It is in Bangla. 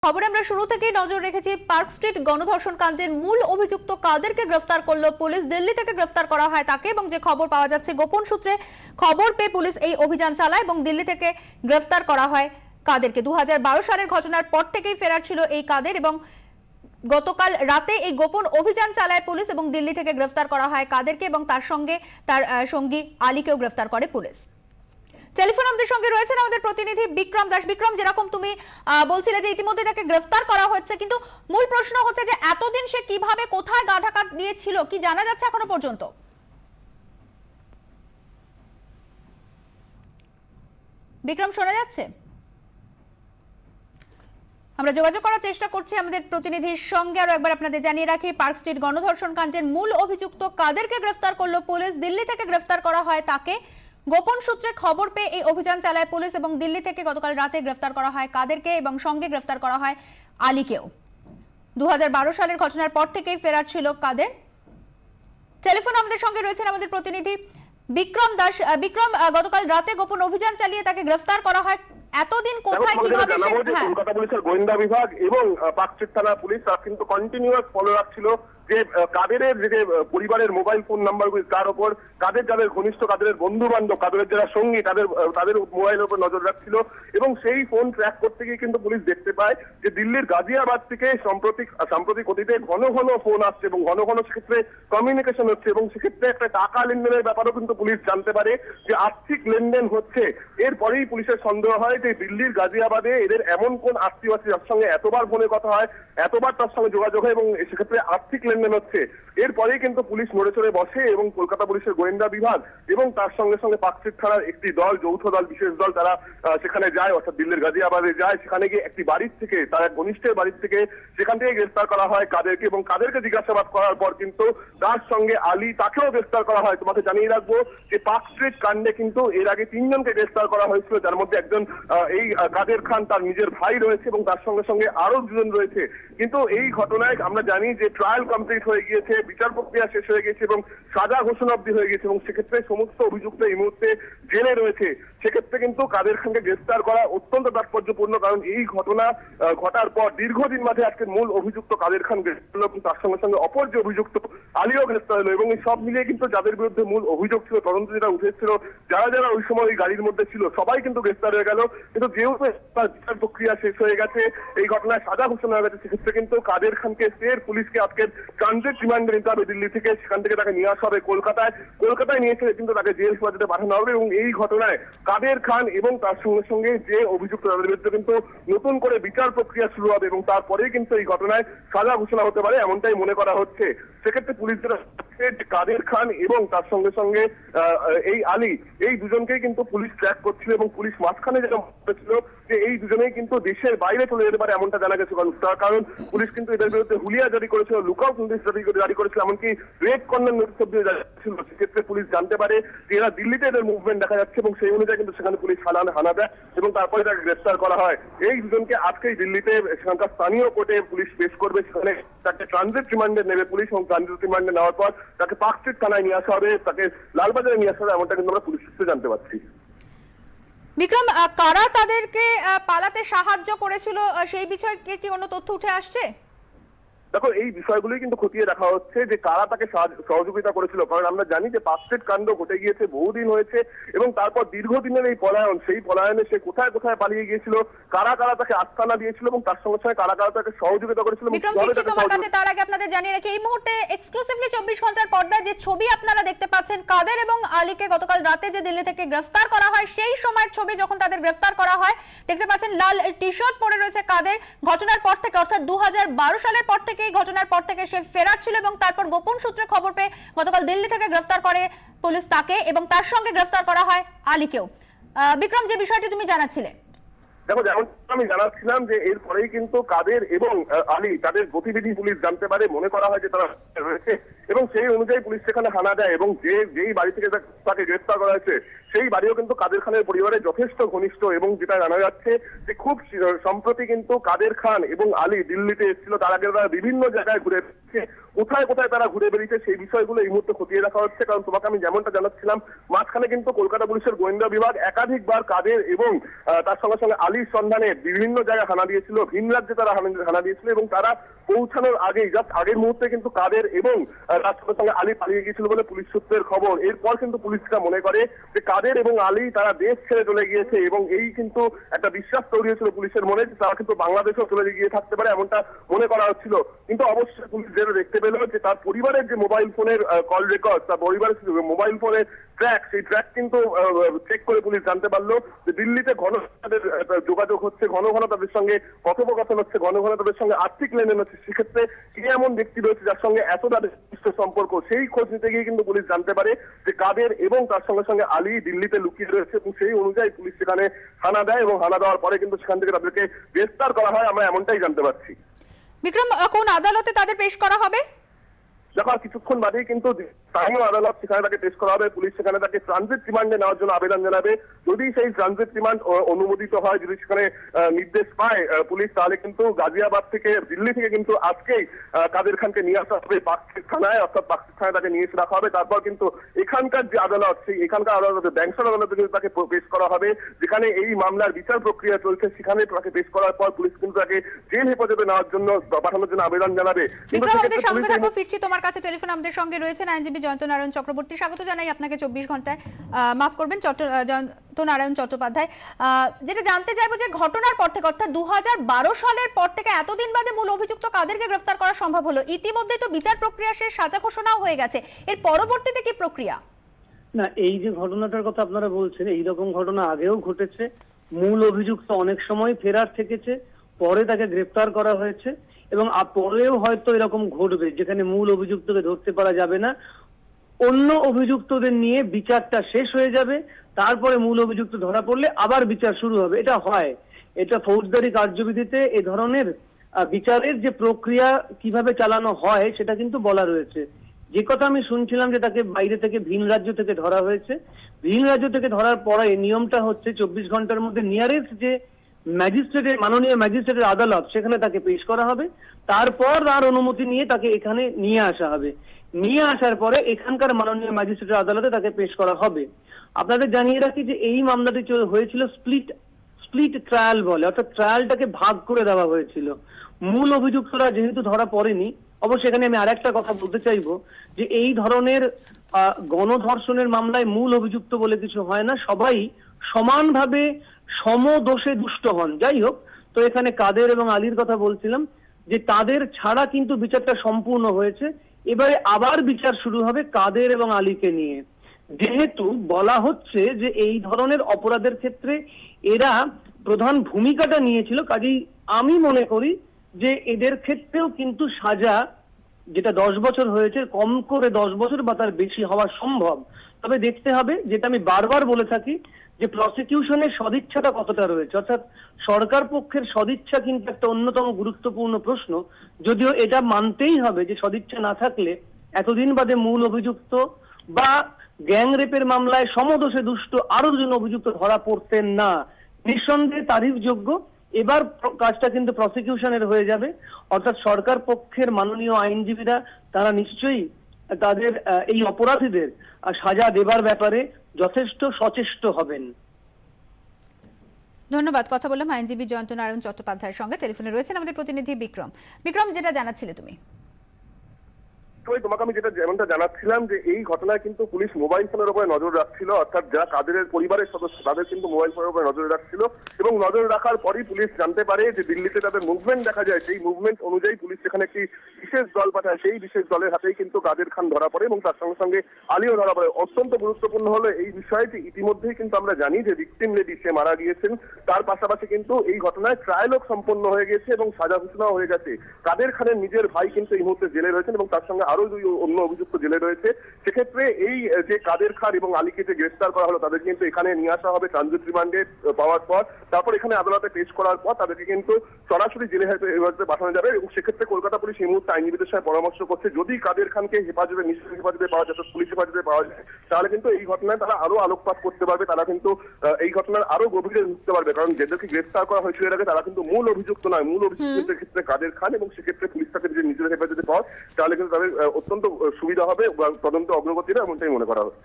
খবরে আমরা শুরু থেকেই নজর রেখেছি পার্ক স্ট্রিট গণধর্ষণ কাণ্ডের মূল অভিযুক্ত কাদেরকে গ্রেফতার করলো পুলিশ। দিল্লি থেকে গ্রেফতার করা হয় তাকে এবং যে খবর পাওয়া যাচ্ছে গোপন সূত্রে খবর পেয়ে পুলিশ এই অভিযান চালায় এবং দিল্লি থেকে গ্রেফতার করা হয় কাদেরকে। 2012 সালের ঘটনার পর থেকেই ফেরার ছিল এই কাদের এবং গতকাল রাতে এই গোপন অভিযান চালায় পুলিশ এবং দিল্লি থেকে গ্রেফতার করা হয় কাদেরকে এবং তার সঙ্গে তার সঙ্গী আলীকেও গ্রেফতার করে পুলিশ। টেলিফোন আমাদের সঙ্গে রয়েছেন আমাদের প্রতিনিধি বিক্রম দাস। বিক্রম, যেরকম তুমি বলছিলে যে ইতিমধ্যে তাকে গ্রেফতার করা হচ্ছে, কিন্তু মূল প্রশ্ন হচ্ছে যে এতদিন সে কিভাবে কোথায় গা ঢাকা দিয়েছিল, কি জানা যাচ্ছে এখনো পর্যন্ত? বিক্রম, শোনা যাচ্ছে? আমরা যোগাযোগ করার চেষ্টা করছি আমাদের প্রতিনিধির সঙ্গে। আরো একবার আপনাদের জানিয়ে রাখি, পার্ক স্ট্রিট গণধর্ষণ কাণ্ডের মূল অভিযুক্ত কাদেরকে গ্রেফতার করলো পুলিশ। দিল্লি থেকে গ্রেফতার করা হয় তাকে। গোপন সূত্রে খবর পেয়ে এই অভিযান চালায় পুলিশ এবং দিল্লি থেকে গতকাল রাতে গ্রেফতার করা হয় কাদেরকে এবং সঙ্গে গ্রেফতার করা হয় আলীকেও। 2012 সালের ঘটনার পর থেকেই ফেরার ছিল কাদের। টেলিফোন আমাদের সঙ্গে রয়েছেন আমাদের প্রতিনিধি বিক্রম দাস। বিক্রম, গতকাল রাতে গোপন অভিযান চালিয়ে তাকে গ্রেফতার করা হয়। এতদিন কোথায় কিভাবে? কলকাতা পুলিশের গোয়েন্দা বিভাগ এবং পার্ক স্ট্রিট থানা পুলিশ তারা কিন্তু কন্টিনিউয়াস ফলো রাখছিল যে কাদেরের যে পরিবারের মোবাইল ফোন নাম্বারগুলি, তার উপর কাদের যাদের ঘনিষ্ঠ, কাদের বন্ধু বান্ধব, কাদের যারা সঙ্গী, তাদের মোবাইলের উপর নজর রাখছিল এবং সেই ফোন ট্র্যাক করতে গিয়ে কিন্তু পুলিশ দেখতে পায় যে দিল্লির গাজিয়াবাদ থেকে সাম্প্রতিক অতীতে ঘন ঘন ফোন আসছে এবং ঘন ঘন সেক্ষেত্রে কমিউনিকেশন হচ্ছে এবং সেক্ষেত্রে একটা টাকা লেনদেনের ব্যাপারও কিন্তু পুলিশ জানতে পারে যে আর্থিক লেনদেন হচ্ছে। এরপরেই পুলিশের সন্দেহ হয় যে দিল্লির গাজিয়াবাদে এদের এমন কোন আত্মীয় আছে যার সঙ্গে এতবার ফোনে কথা হয়, এতবার তার সঙ্গে যোগাযোগ হয় এবং সেক্ষেত্রে আর্থিক লেনদেন হচ্ছে। এরপরেই কিন্তু পুলিশ নড়ে চড়ে বসে এবং কলকাতা পুলিশের গোয়েন্দা বিভাগ এবং তার সঙ্গে সঙ্গে পার্ক স্ট্রিট থানার একটি দল, যৌথ দল, বিশেষ দল, তারা সেখানে যায়, অর্থাৎ দিল্লির গাজিয়াবাদে যায়। সেখানে গিয়ে একটি বাড়ির থেকে, তার এক ঘনিষ্ঠের বাড়ির থেকে, সেখান থেকে গ্রেফতার করা হয় কাদেরকে এবং কাদেরকে জিজ্ঞাসাবাদ করার পর কিন্তু তার সঙ্গে আলী, তাকেও গ্রেফতার করা হয়। তোমাকে জানিয়ে রাখবো যে পার্ক স্ট্রিট কাণ্ডে কিন্তু এর আগে 3 জনকে গ্রেফতার করা হয়েছিল, যার মধ্যে একজন এই কাদের খান, তার নিজের ভাই রয়েছে এবং তার সঙ্গে সঙ্গে আরো 2 জন রয়েছে। কিন্তু এই ঘটনায় আমরা জানি যে ট্রায়াল কমপ্লিট হয়ে গিয়েছে, বিচার প্রক্রিয়া শেষ হয়ে গেছে এবং সাজা ঘোষণা অবধি হয়ে গেছে এবং সেক্ষেত্রে সমস্ত অভিযুক্ত এই মুহূর্তে জেলে রয়েছে। সেক্ষেত্রে কিন্তু কাদের খানকে গ্রেফতার করা অত্যন্ত তাৎপর্যপূর্ণ, কারণ এই ঘটনা ঘটার পর দীর্ঘদিন মাঝে আজকে মূল অভিযুক্ত কাদের খান গ্রেফতার হলো এবং তার সঙ্গে সঙ্গে অপর যে অভিযুক্ত আলীও গ্রেফতার হলো এবং এই সব মিলিয়ে কিন্তু যাদের বিরুদ্ধে মূল অভিযোগ ছিল, তদন্ত যেটা উঠেছিল, যারা যারা ওই সময় ওই গাড়ির মধ্যে ছিল, সবাই কিন্তু গ্রেফতার হয়ে গেল। কিন্তু যেহেতু তার বিচার প্রক্রিয়া শেষ হয়ে গেছে, এই ঘটনায় সাজা ঘোষণা হয়ে গেছে, সেক্ষেত্রে কিন্তু কাদের খানকে ফের পুলিশকে আজকে ট্রানজিট রিমান্ডে নিতে হবে দিল্লি থেকে। সেখান থেকে তাকে নিয়ে আসা হবে কলকাতায় নিয়ে এসে কিন্তু তাকে জেল হেফাজতে পাঠানো হবে এবং এই ঘটনায় কাদের খান এবং তার সঙ্গে সঙ্গে যে অভিযুক্ত তাদের বিরুদ্ধে কিন্তু নতুন করে বিচার প্রক্রিয়া শুরু হবে এবং তারপরেই কিন্তু এই ঘটনায় সাজা ঘোষণা হতে পারে, এমনটাই মনে করা হচ্ছে। সেক্ষেত্রে পুলিশ যারা কাদের খান এবং তার সঙ্গে সঙ্গে এই আলী, এই দুজনকেই কিন্তু পুলিশ ট্র্যাক করছিল এবং পুলিশ মাঝখানে যেটা ছিল যে এই দুজনেই কিন্তু দেশের বাইরে চলে যেতে পারে, এমনটা জানা গেছে। কারণ পুলিশ কিন্তু এদের বিরুদ্ধে হুলিয়া জারি করেছিল, লুকআউট নোটিশ জারি করেছিল, এমনকি রেড কর্নার নোটিশ অব্দি জারি ছিল। সেক্ষেত্রে পুলিশ জানতে পারে যে এরা দিল্লিতে এদের মুভমেন্ট দেখা যাচ্ছে এবং সেই অনুযায়ী কিন্তু সেখানে পুলিশ হানা দেয় এবং তারপরে তাকে গ্রেফতার করা হয়। এই দুজনকে আজকেই দিল্লিতে সেখানকার স্থানীয় কোর্টে পুলিশ পেশ করবে। সেখানে তাকে ট্রানজিট রিমান্ডে নেবে পুলিশ এবং ট্রানজিট রিমান্ডে নেওয়ার পর তাকে পার্ক স্ট্রিট থানায় নিয়ে আসা হবে, তাকে লালবাজারে নিয়ে আসা হবে, এমনটা কিন্তু আমরা পুলিশ সূত্রে জানতে পারছি। বিক্রম, কারা তাদেরকে পালাতে সাহায্য করেছিল সেই বিষয়ে কি কোনো তথ্য উঠে আসছে? দেখো, এই বিষয়গুলোই কিন্তু খতিয়ে দেখা হচ্ছে যে কারা তাকে সহযোগিতা করেছিল। কারণ আমরা জানি যে পার্ক স্ট্রিট কাণ্ড ঘটে গিয়েছে, বহুদিন হয়েছে এবং তারপর দীর্ঘদিনের এই পলায়ন, সেই পলায়নে সে কোথায় কোথায় পালিয়ে গিয়েছিল, কারা কারা তাকে আস্তানা দিয়েছিল এবং তার সঙ্গে সঙ্গে কারা কারা তাকে সহযোগিতা করেছিল। তার আগে আপনাদের জানিয়ে রাখি, এই মুহূর্তে এক্সক্লুসিভলি 24 ঘন্টার পর্দায় যে ছবি আপনারা দেখতে পাচ্ছেন কাদের এবং আলীকে গতকাল রাতে যে দিল্লি থেকে গ্রেফতার করা হয়, সেই সময়ের ছবি যখন তাদের গ্রেফতার করা হয়। দেখতে পাচ্ছেন লাল টি শার্ট পরে রয়েছে কাদের। ঘটনার পর থেকে, অর্থাৎ 2012 সালের পর থেকে, এই ঘটনার পর থেকে সে ফেরার ছিল এবং তারপর গোপন সূত্রে খবর পেয়ে গতকাল দিল্লি থেকে গ্রেফতার করে পুলিশ তাকে এবং তার সঙ্গে গ্রেফতার করা হয় আলীকেও। বিক্রম, যে বিষয়টি তুমি জানাচ্ছিলে। দেখো, যেমন আমি জানাচ্ছিলাম যে এরপরেই কিন্তু কাদের এবং আলী তাদের গতিবিধি পুলিশ জানতে পারে, মনে করা হয় যে তারা রয়েছে এবং সেই অনুযায়ী পুলিশ সেখানে হানা দেয় এবং যেই বাড়ি থেকে তাকে গ্রেফতার করা হয়েছে সেই বাড়িও কিন্তু কাদের খানের পরিবারের যথেষ্ট ঘনিষ্ঠ এবং যেটা জানা যাচ্ছে যে খুব সম্প্রতি কিন্তু কাদের খান এবং আলী দিল্লিতে এসেছিল। তার আগে তারা বিভিন্ন জায়গায় ঘুরে কোথায় কোথায় তারা ঘুরে বেরিয়েছে সেই বিষয়গুলো এই মুহূর্তে খতিয়ে দেখা হচ্ছে। কারণ তোমাকে আমি যেমনটা জানাচ্ছিলাম, মাঝখানে কিন্তু কলকাতা পুলিশের গোয়েন্দা বিভাগ একাধিকবার কাদের এবং তার সঙ্গে সঙ্গে আলীর সন্ধানে বিভিন্ন জায়গায় হানা দিয়েছিল, ভিন রাজ্যে তারা হানা দিয়েছিল এবং তারা পৌঁছানোর আগেই জাস্ট আগের মুহূর্তে কিন্তু কাদের এবং তার সঙ্গে সঙ্গে আলী পালিয়ে গিয়েছিল বলে পুলিশ সূত্রের খবর। এরপর কিন্তু পুলিশরা মনে করে যে কাদের এবং আলী তারা দেশ ছেড়ে চলে গিয়েছে এবং এই কিন্তু একটা বিশ্বাস তৈরি হয়েছিল পুলিশের মনে যে তারা কিন্তু বাংলাদেশেও চলে গিয়ে থাকতে পারে, এমনটা মনে করা হচ্ছিল। কিন্তু অবশ্যই পুলিশ যেটা দেখতে পেল যে তার পরিবারের যে মোবাইল ফোনের কল রেকর্ড, তার পরিবারের মোবাইল ফোনের ট্র্যাক, সেই ট্র্যাক কিন্তু চেক করে পুলিশ জানতে পারলো যে দিল্লিতে ঘন তাদের যোগাযোগ হচ্ছে, ঘন ঘন তাদের সঙ্গে কথোপকথন হচ্ছে, ঘন ঘন তাদের সঙ্গে আর্থিক লেনদেন হচ্ছে। সেক্ষেত্রে কে এমন ব্যক্তি রয়েছে যার সঙ্গে এত তাদের সম্পর্ক, সেই খোঁজ নিতে গিয়ে কিন্তু পুলিশ জানতে পারে যে কাদের এবং তার সঙ্গে সঙ্গে আলী দিল্লিতে লুকিয়ে রয়েছে এবং সেই অনুযায়ী পুলিশ সেখানে হানা দেয় এবং হানা দেওয়ার পরে কিন্তু সেখান থেকে তাদেরকে গ্রেফতার করা হয়, আমরা এমনটাই জানতে পারছি। বিক্রম, কোন আদালতে তাদের পেশ করা হবে? দেখো কিছুক্ষণ বাদেই কিন্তু স্থানীয় আদালত সেখানে তাকে পেশ করা হবে। পুলিশ সেখানে তাকে ট্রানজিট রিমান্ডে নেওয়ার জন্য আবেদন জানাবে। যদি সেই ট্রানজিট রিমান্ড অনুমোদিত হয়, যদি সেখানে নির্দেশ পায় পুলিশ, তাহলে কিন্তু গাজিয়াবাদ থেকে দিল্লি থেকে কিন্তু আজকেই কাদের খানকে নিয়ে আসা হবে পার্কস্ট্রিট থানায়, অর্থাৎ পার্কস্ট্রিট থানায় তাকে নিয়ে এসে রাখা হবে। তারপর কিন্তু এখানকার যে আদালত, সেই এখানকার আদালতে ব্যাংশন আদালতে কিন্তু তাকে পেশ করা হবে, যেখানে এই মামলার বিচার প্রক্রিয়া চলছে। সেখানে তাকে পেশ করার পর পুলিশ কিন্তু তাকে জেল হেফাজতে নেওয়ার জন্য পাঠানোর জন্য আবেদন জানাবে। বিক্রম, আমাদের সঙ্গে থাকো, ফিরছি তোমার কাছে। টেলিফোন আমাদের সঙ্গে রয়েছেন আইনজীবী জয়ন্ত নারায়ণ চক্রবর্তী। স্বাগত জানাই আপনাকে 24 ঘন্টায়। মাফ করবেন, জয়ন্ত নারায়ণ চট্টোপাধ্যায়। যেটা জানতে চাইবো যে ঘটনার পর থেকে, অর্থাৎ 2012 সালের পর থেকে এতদিন বাদে মূল অভিযুক্ত কাদেরকে গ্রেফতার করা সম্ভব হলো? ইতিমধ্যে তো বিচার প্রক্রিয়া শেষ, সাজা ঘোষণাও হয়ে গেছে, এর পরবর্তীতে কি প্রক্রিয়া? না, এই যে ঘটনাটার কথা আপনারা বলছেন, এইরকম ঘটনা আগেও ঘটেছে। মূল অভিযুক্ত অনেক সময় ফেরার থেকেছে, পরে তাকে গ্রেফতার করা হয়েছে এবং পরেও হয়তো এরকম ঘটবে যেখানে মূল অভিযুক্তকে ধরতে পারা যাবে না, অন্য অভিযুক্তদের নিয়ে বিচারটা শেষ হয়ে যাবে, তারপরে মূল অভিযুক্ত ধরা পড়লে আবার বিচার শুরু হবে। এটা হয়, এটা ফৌজদারি কার্যবিধিতে এ ধরনের বিচারের যে প্রক্রিয়া কিভাবে চালানো হয় সেটা কিন্তু বলা রয়েছে। যে কথা আমি শুনছিলাম যে তাকে বাইরে থেকে ভিন রাজ্য থেকে ধরা হয়েছে, ভিন রাজ্য থেকে ধরার পরে নিয়মটা হচ্ছে 24 ঘন্টার মধ্যে নিয়ারেস্ট যে ম্যাজিস্ট্রেটের, মাননীয় ম্যাজিস্ট্রেটের আদালত, সেখানে তাকে পেশ করা হবে। তারপর তার অনুমতি নিয়ে তাকে এখানে নিয়ে আসা হবে। নিয়ে আসার পরে এখানকার মাননীয় ম্যাজিস্ট্রেটের আদালতে তাকে পেশ করা হবে। আপনাদের জানিয়ে রাখি যে এই মামলাটি হয়েছিল স্প্লিট ট্রায়াল বলে, অর্থাৎ ট্রায়ালটাকে ভাগ করে দেওয়া হয়েছিল। মূল অভিযুক্তরা যেহেতু ধরা পড়েনি, অবশ্য এখানে আমি আরেকটা কথা বলতে চাইবো যে এই ধরনের গণধর্ষণের মামলায় মূল অভিযুক্ত বলে কিছু হয় না, সবাই সমানভাবে সমদোষে দুষ্ট হন। যাই হোক, তো এখানে কাদের এবং আলীর কথা বলছিলাম যে তাদের ছাড়া কিন্তু বিচারটা সম্পূর্ণ হয়েছে। এবারে আবার বিচার শুরু হবে কাদের এবং আলীকে নিয়ে। যেহেতু বলা হচ্ছে যে এই ধরনের অপরাধের ক্ষেত্রে এরা প্রধান ভূমিকাটা নিয়েছিল, কাজেই আমি মনে করি যে এদের ক্ষেত্রেও কিন্তু সাজা, যেটা 10 বছর হয়েছে, কম করে 10 বছর বা তার বেশি হওয়া সম্ভব। তবে দেখতে হবে, যেটা আমি বারবার বলে থাকি, যে প্রসিকিউশনের সদিচ্ছাটা কতটা রয়েছে, অর্থাৎ সরকার পক্ষের সদিচ্ছা কিন্তু একটা অন্যতম গুরুত্বপূর্ণ প্রশ্ন। যদিও এটা মানতেই হবে যে সদিচ্ছা না থাকলে এতদিন বাদে মূল অভিযুক্ত বা গ্যাং রেপের মামলায় সমদোষে দুষ্ট আরো দুজন অভিযুক্ত ধরা পড়তেন না। নিঃসন্দেহে তারিফযোগ্য। এবার কাজটা কিন্তু প্রসিকিউশনের হয়ে যাবে, অর্থাৎ সরকার পক্ষের মাননীয় আইনজীবীরা তারা নিশ্চয়ই তাদের এই অপরাধীদের সাজা দেবার ব্যাপারে যথেষ্ট সচেষ্ট হবেন। ধন্যবাদ। কথা বললাম আইনজীবী জয়ন্ত নারায়ণ চট্টোপাধ্যায়ের সঙ্গে। টেলিফোনে রয়েছেন আমাদের প্রতিনিধি বিক্রম। বিক্রম, যেটা জানাচ্ছিলে তুমি। তোমাকে আমি যেমনটা জানাচ্ছিলাম যে এই ঘটনায় কিন্তু পুলিশ মোবাইল ফোনের উপরে নজর রাখছিল, অর্থাৎ যারা কাদের পরিবারের সদস্য তাদের কিন্তু মোবাইল ফোনের উপরে নজর রাখছিল এবং নজর রাখার পরই পুলিশ জানতে পারে যে দিল্লিতে তাদের মুভমেন্ট দেখা যায়। সেই মুভমেন্ট অনুযায়ী পুলিশ সেখানে একটি বিশেষ দল পাঠায়, সেই বিশেষ দলের হাতেই কিন্তু কাদের খান ধরা পড়ে এবং তার সঙ্গে সঙ্গে আলীও ধরা পড়ে। অত্যন্ত গুরুত্বপূর্ণ হলো এই বিষয়টি, ইতিমধ্যেই কিন্তু আমরা জানি যে ভিকটিম লেডি সে মারা গিয়েছেন, তার পাশাপাশি কিন্তু এই ঘটনায় ট্রায়ালও সম্পন্ন হয়ে গেছে এবং সাজা ঘোষণাও হয়ে গেছে। কাদের খানের নিজের ভাই কিন্তু এই মুহূর্তে জেলে রয়েছেন এবং তার সঙ্গে আরো 2 অন্য অভিযুক্ত জেলে রয়েছে। সেক্ষেত্রে এই যে কাদের খান এবং আলীকে যে গ্রেফতার করা হলো, তাদের কিন্তু এখানে নিয়ে আসা হবে ট্রানজিট রিমান্ডে পাওয়ার পর। তারপর এখানে আদালতে পেশ করার পর তাদেরকে কিন্তু সরাসরি জেলে হেফাজতে পাঠানো যাবে এবং সেক্ষেত্রে কলকাতা পুলিশ এই মুহূর্তে আইনজীবীদের সাথে পরামর্শ করছে, যদি কাদের খানকে হেফাজতে, নিশ্চিত হেফাজতে পাওয়া যায়, পুলিশ হেফাজতে পাওয়া যায়, তাহলে কিন্তু এই ঘটনায় তারা আরো আলোকপাত করতে পারবে, তারা কিন্তু এই ঘটনার আরো গভীরে ঢুকতে পারবে। কারণ যাদেরকে গ্রেফতার করা হয়েছিল এর আগে তারা কিন্তু মূল অভিযুক্ত নয়, মূল অভিযুক্তের ক্ষেত্রে কাদের খান এবং সেক্ষেত্রে পুলিশ তাকে যদি নিজের হেফাজতে পাওয়া তাহলে কিন্তু তাদের অত্যন্ত সুবিধা হবে, তদন্ত অগ্রগতিটা এমনটাই মনে করা হচ্ছে।